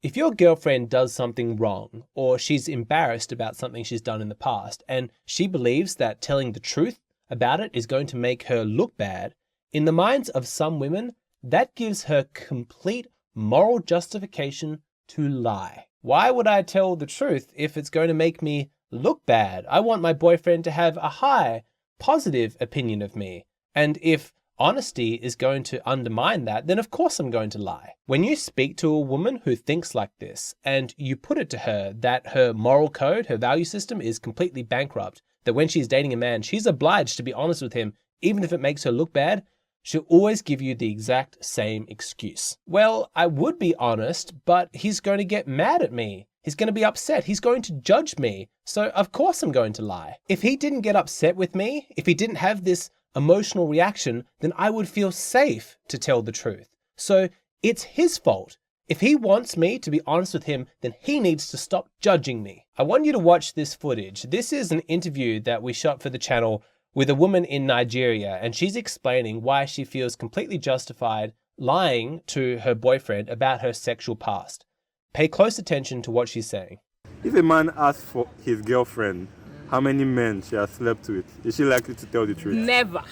If your girlfriend does something wrong, or she's embarrassed about something she's done in the past, and she believes that telling the truth about it is going to make her look bad, in the minds of some women, that gives her complete moral justification to lie. Why would I tell the truth if it's going to make me look bad? I want my boyfriend to have a high, positive opinion of me. And if honesty is going to undermine that, then of course I'm going to lie. When you speak to a woman who thinks like this and you put it to her that her moral code, her value system is completely bankrupt, that when she's dating a man, she's obliged to be honest with him, even if it makes her look bad, she'll always give you the exact same excuse. Well, I would be honest, but he's going to get mad at me. He's going to be upset. He's going to judge me. So of course I'm going to lie. If he didn't get upset with me, if he didn't have this emotional reaction, then I would feel safe to tell the truth. So it's his fault. If he wants me to be honest with him, then he needs to stop judging me. I want you to watch this footage. This is an interview that we shot for the channel with a woman in Nigeria, and she's explaining why she feels completely justified lying to her boyfriend about her sexual past. Pay close attention to what she's saying. If a man asks for his girlfriend how many men she has slept with, is she likely to tell the truth? Never.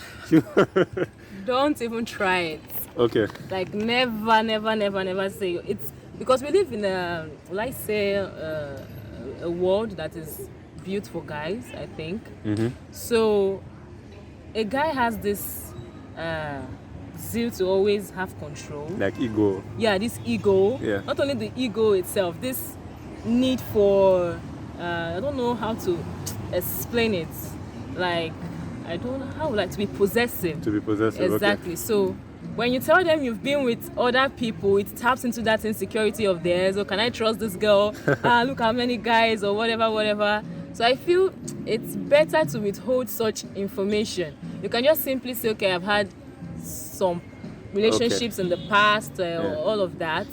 Don't even try it. Okay. Like never say it's because we live in a, let's say, a world that is built for guys, I think. Mm-hmm. So a guy has this zeal to always have control. Like ego. Yeah, this ego. Yeah. Not only the ego itself, this need for I don't know how to explain it. Like I don't know how, like to be possessive. To be possessive. Exactly. Okay. So when you tell them you've been with other people, it taps into that insecurity of theirs. Or can I trust this girl? Look how many guys or whatever. So I feel it's better to withhold such information. You can just simply say, okay, I've had some relationships in the past, all of that,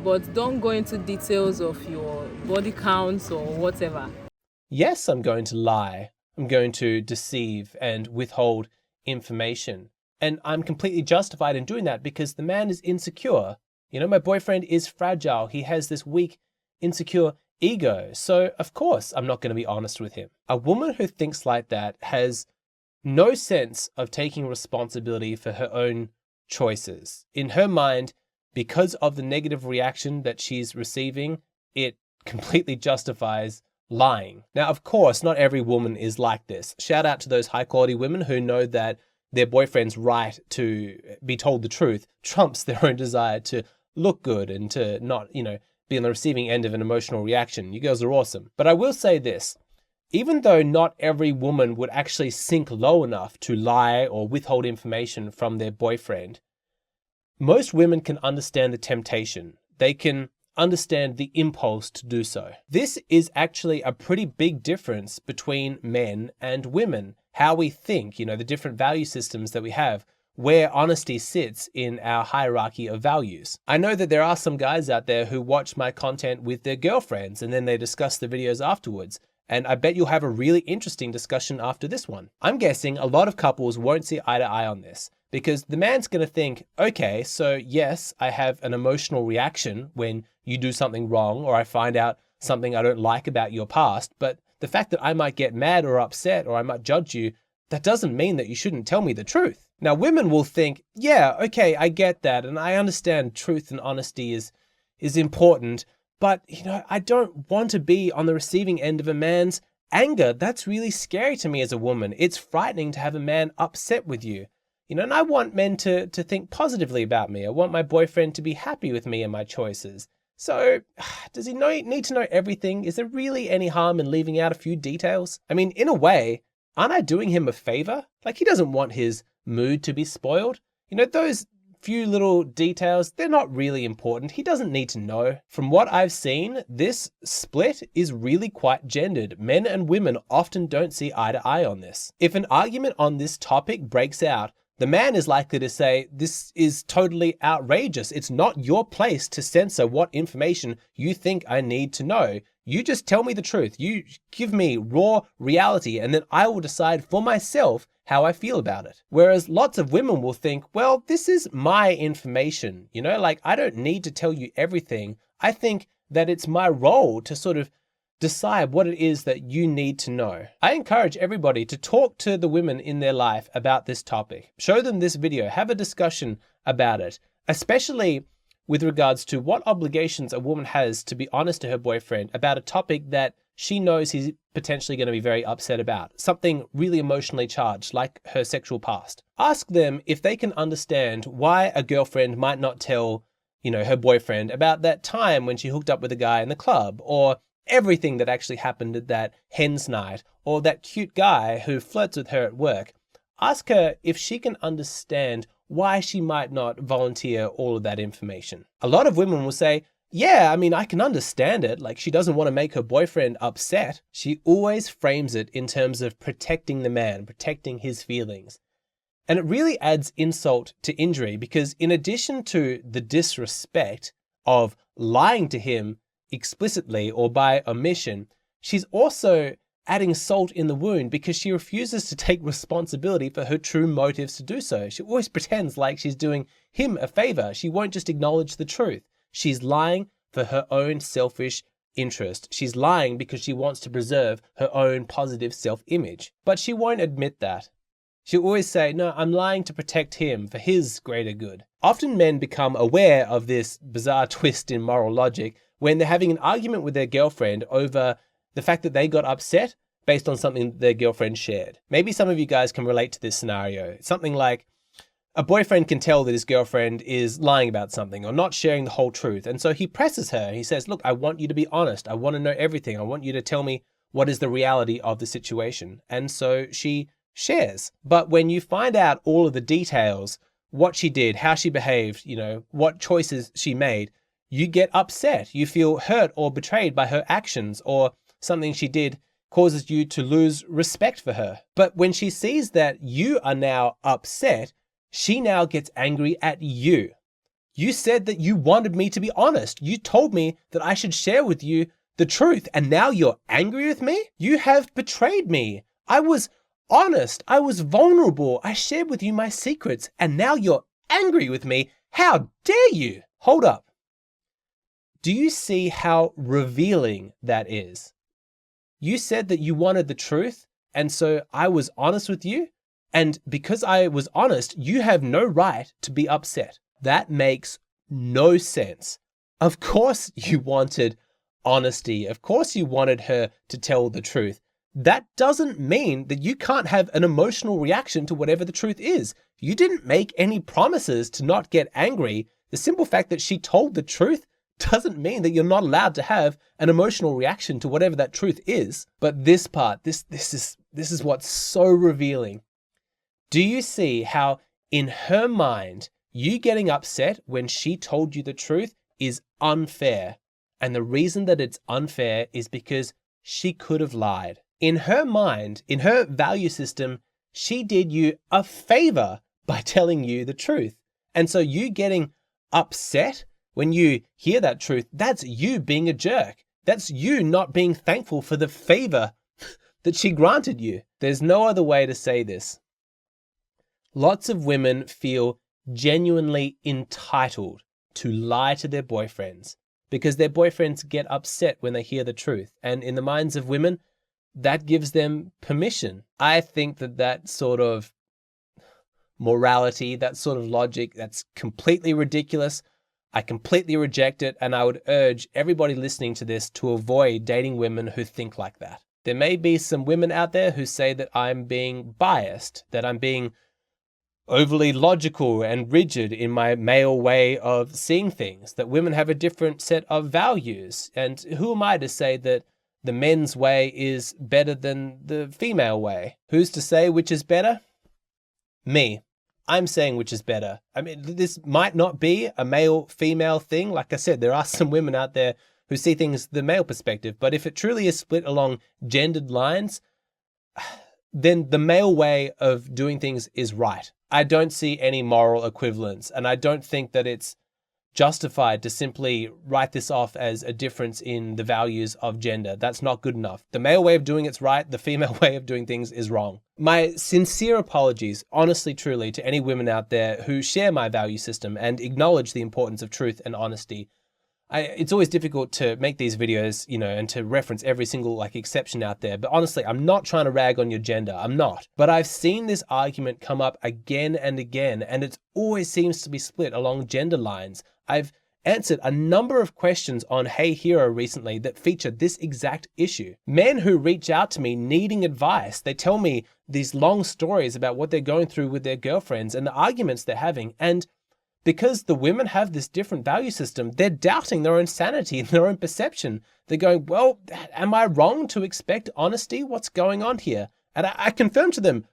but don't go into details of your body counts or whatever. Yes, I'm going to lie. I'm going to deceive and withhold information. And I'm completely justified in doing that because the man is insecure. You know, my boyfriend is fragile. He has this weak, insecure ego. So of course I'm not going to be honest with him. A woman who thinks like that has no sense of taking responsibility for her own choices. In her mind, because of the negative reaction that she's receiving, it completely justifies lying. Now, of course, not every woman is like this. Shout out to those high quality women who know that their boyfriend's right to be told the truth trumps their own desire to look good and to not, be on the receiving end of an emotional reaction. You girls are awesome. But I will say this, even though not every woman would actually sink low enough to lie or withhold information from their boyfriend, most women can understand the temptation. They can understand the impulse to do so. This is actually a pretty big difference between men and women. How we think, the different value systems that we have, where honesty sits in our hierarchy of values. I know that there are some guys out there who watch my content with their girlfriends and then they discuss the videos afterwards. And I bet you'll have a really interesting discussion after this one. I'm guessing a lot of couples won't see eye to eye on this because the man's gonna think, okay, so yes, I have an emotional reaction when you do something wrong or I find out something I don't like about your past, but the fact that I might get mad or upset or I might judge you, that doesn't mean that you shouldn't tell me the truth. Now, women will think, yeah, okay, I get that, and I understand truth and honesty is important, but, I don't want to be on the receiving end of a man's anger. That's really scary to me as a woman. It's frightening to have a man upset with you. And I want men to think positively about me. I want my boyfriend to be happy with me and my choices. So, does he need to know everything? Is there really any harm in leaving out a few details? I mean, in a way, aren't I doing him a favor? Like, he doesn't want his mood to be spoiled. Those few little details, they're not really important. He doesn't need to know. From what I've seen, this split is really quite gendered. Men and women often don't see eye to eye on this. If an argument on this topic breaks out, the man is likely to say, this is totally outrageous. It's not your place to censor what information you think I need to know. You just tell me the truth. You give me raw reality, and then I will decide for myself how I feel about it. Whereas lots of women will think, well, this is my information. Like, I don't need to tell you everything. I think that it's my role to sort of decide what it is that you need to know. I encourage everybody to talk to the women in their life about this topic. Show them this video, have a discussion about it, especially with regards to what obligations a woman has to be honest to her boyfriend about a topic that she knows he's potentially going to be very upset about, something really emotionally charged, like her sexual past. Ask them if they can understand why a girlfriend might not tell, her boyfriend about that time when she hooked up with a guy in the club, or everything that actually happened at that hen's night, or that cute guy who flirts with her at work. Ask her if she can understand why she might not volunteer all of that information. A lot of women will say, yeah, I can understand it. Like, she doesn't want to make her boyfriend upset. She always frames it in terms of protecting the man, protecting his feelings. And it really adds insult to injury, because in addition to the disrespect of lying to him explicitly or by omission, she's also adding salt in the wound because she refuses to take responsibility for her true motives to do so. She always pretends like she's doing him a favor. She won't just acknowledge the truth. She's lying for her own selfish interest. She's lying because she wants to preserve her own positive self-image. But she won't admit that. She'll always say, no, I'm lying to protect him for his greater good. Often men become aware of this bizarre twist in moral logic when they're having an argument with their girlfriend over the fact that they got upset based on something their girlfriend shared. Maybe some of you guys can relate to this scenario. It's something like a boyfriend can tell that his girlfriend is lying about something or not sharing the whole truth. And so he presses her. He says, look, I want you to be honest. I want to know everything. I want you to tell me what is the reality of the situation. And so she shares. But when you find out all of the details, what she did, how she behaved, what choices she made, you get upset. You feel hurt or betrayed by her actions, or something she did causes you to lose respect for her. But when she sees that you are now upset, she now gets angry at you. You said that you wanted me to be honest. You told me that I should share with you the truth, and now you're angry with me? You have betrayed me. I was honest. I was vulnerable. I shared with you my secrets, and now you're angry with me. How dare you? Hold up. Do you see how revealing that is? You said that you wanted the truth, and so I was honest with you, and because I was honest, you have no right to be upset. That makes no sense. Of course you wanted honesty. Of course you wanted her to tell the truth. That doesn't mean that you can't have an emotional reaction to whatever the truth is. You didn't make any promises to not get angry. The simple fact that she told the truth doesn't mean that you're not allowed to have an emotional reaction to whatever that truth is. But this part, this is what's so revealing. Do you see how in her mind, you getting upset when she told you the truth is unfair? And the reason that it's unfair is because she could have lied. In her mind, in her value system, she did you a favor by telling you the truth. And so you getting upset when you hear that truth, that's you being a jerk. That's you not being thankful for the favor that she granted you. There's no other way to say this. Lots of women feel genuinely entitled to lie to their boyfriends because their boyfriends get upset when they hear the truth. And in the minds of women, that gives them permission. I think that sort of morality, that sort of logic, that's completely ridiculous. I completely reject it, and I would urge everybody listening to this to avoid dating women who think like that. There may be some women out there who say that I'm being biased, that I'm being overly logical and rigid in my male way of seeing things, that women have a different set of values. And who am I to say that the men's way is better than the female way? Who's to say which is better? Me. I'm saying which is better. I mean, this might not be a male-female thing. Like I said, there are some women out there who see things the male perspective. But if it truly is split along gendered lines, then the male way of doing things is right. I don't see any moral equivalence, and I don't think that it's justified to simply write this off as a difference in the values of gender. That's not good enough. The male way of doing it's right, the female way of doing things is wrong. My sincere apologies, honestly, truly, to any women out there who share my value system and acknowledge the importance of truth and honesty. It's always difficult to make these videos, you know, and to reference every single like exception out there. But honestly, I'm not trying to rag on your gender. I'm not. But I've seen this argument come up again and again, and it always seems to be split along gender lines. I've answered a number of questions on Hey Hero recently that featured this exact issue. Men who reach out to me needing advice, they tell me these long stories about what they're going through with their girlfriends and the arguments they're having. And because the women have this different value system, they're doubting their own sanity and their own perception. They're going, well, am I wrong to expect honesty? What's going on here? And I confirm to them,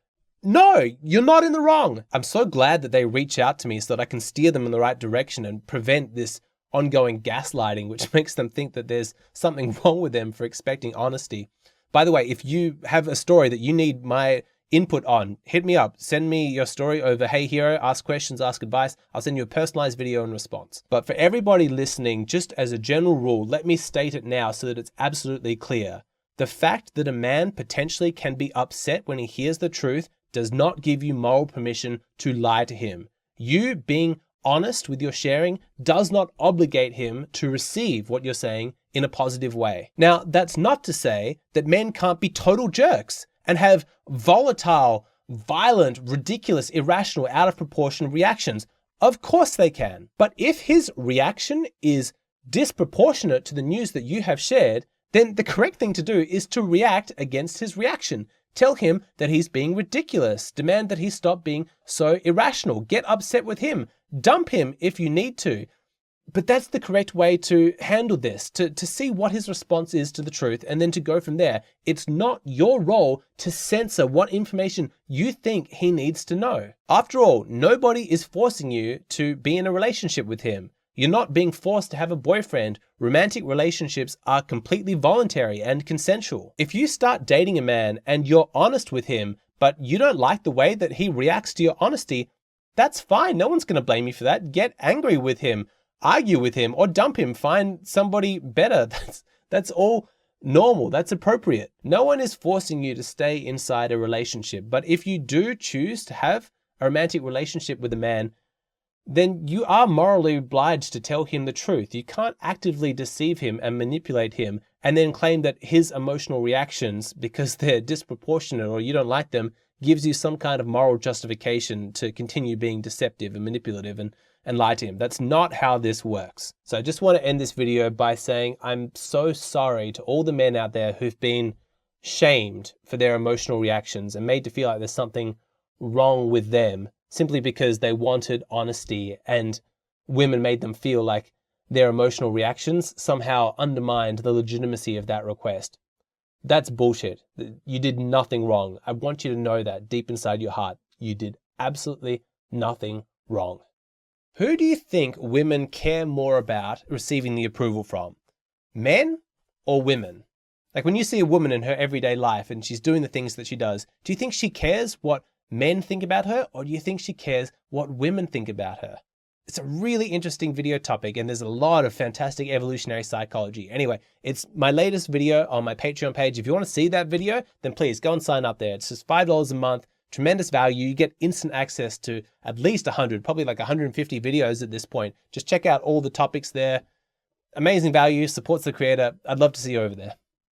no, you're not in the wrong. I'm so glad that they reach out to me so that I can steer them in the right direction and prevent this ongoing gaslighting, which makes them think that there's something wrong with them for expecting honesty. By the way, if you have a story that you need my input on, hit me up. Send me your story over Hey Hero, ask questions, ask advice. I'll send you a personalized video in response. But for everybody listening, just as a general rule, let me state it now so that it's absolutely clear. The fact that a man potentially can be upset when he hears the truth does not give you moral permission to lie to him. You being honest with your sharing does not obligate him to receive what you're saying in a positive way. Now, that's not to say that men can't be total jerks and have volatile, violent, ridiculous, irrational, out of proportion reactions. Of course they can. But if his reaction is disproportionate to the news that you have shared, then the correct thing to do is to react against his reaction. Tell him that he's being ridiculous. Demand that he stop being so irrational. Get upset with him. Dump him if you need to. But that's the correct way to handle this, to see what his response is to the truth and then to go from there. It's not your role to censor what information you think he needs to know. After all, nobody is forcing you to be in a relationship with him. You're not being forced to have a boyfriend. Romantic relationships are completely voluntary and consensual. If you start dating a man and you're honest with him, but you don't like the way that he reacts to your honesty, that's fine. No one's going to blame you for that. Get angry with him. Argue with him or dump him, find somebody better. That's all normal, that's appropriate. No one is forcing you to stay inside a relationship, but if you do choose to have a romantic relationship with a man, then you are morally obliged to tell him the truth. You can't actively deceive him and manipulate him and then claim that his emotional reactions, because they're disproportionate or you don't like them, gives you some kind of moral justification to continue being deceptive and manipulative and lie to him. That's not how this works. So I just want to end this video by saying I'm so sorry to all the men out there who've been shamed for their emotional reactions and made to feel like there's something wrong with them simply because they wanted honesty and women made them feel like their emotional reactions somehow undermined the legitimacy of that request. That's bullshit. You did nothing wrong. I want you to know that deep inside your heart, you did absolutely nothing wrong. Who do you think women care more about receiving the approval from? Men or women? Like when you see a woman in her everyday life and she's doing the things that she does, do you think she cares what men think about her, or do you think she cares what women think about her? It's a really interesting video topic, and there's a lot of fantastic evolutionary psychology. Anyway, it's my latest video on my Patreon page. If you want to see that video, then please go and sign up there. It's just $5 a month. Tremendous value. You get instant access to at least 100, probably like 150 videos at this point. Just check out all the topics there. Amazing value, supports the creator. I'd love to see you over there.